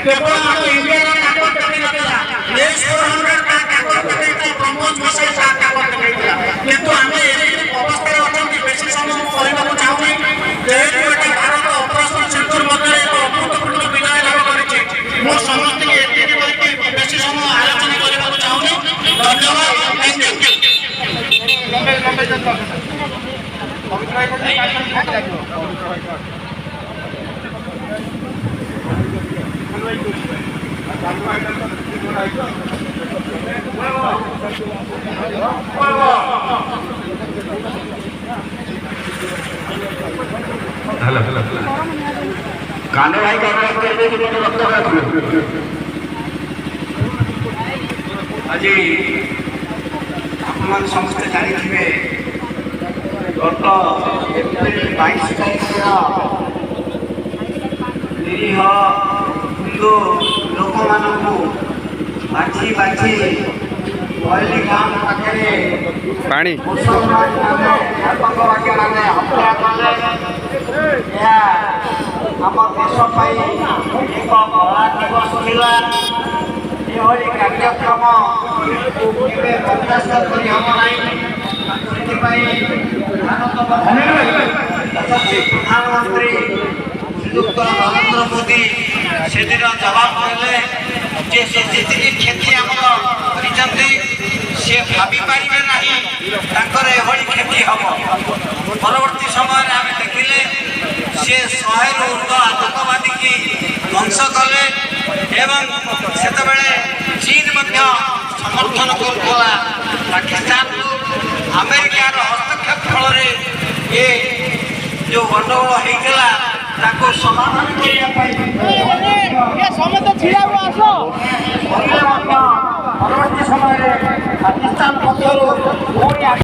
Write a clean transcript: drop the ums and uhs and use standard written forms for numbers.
केवल हम इंडिया का ताकत देखिनथिला एस 400 का ताकत देखिनथिला ब्रह्मोस मिसाइल का ताकत देखिनथिला किंतु हमें एई अवस्था अछंती बेसी समय कहबाकू चाहूनी जेहेतु एटा भारत ऑपरेशन सिंदूर मध्ये एक अभूतपूर्व विजय लाभ करिछि मो समस्त के एति कहि बेसी समय आलोचना करबाकू चाहूनी धन्यवाद थैंक यू लंबे जनता कांडे भाई का आज आप समस्त जानी गत एप्रिल 22 तारीख निरीह हिंदू लोक मानू बाछी बाछी बहली गाँव पाखे पानी मुसलमान मैंने आतंकवादी मैंने हत्या कले आम देश एक कला दिवस था यह कार्यक्रम बर्दास्त कर प्रधानमंत्री श्रीयुक्त नरेंद्र मोदी से दिन जवाब देले जे से जी क्षति आमर सी भावी पारे ना एभली क्षति हम परवर्ती समय आम देखिले सी 100 रु ऊर्ध आतंकवादी की ध्वंस कले एवं से चीन समर्थन करूला पाकिस्तान को अमेरिकार हस्तक्षेप फल ये जो गंडगोल होता समाधान परवर्ती समय पाकिस्तान पक्षर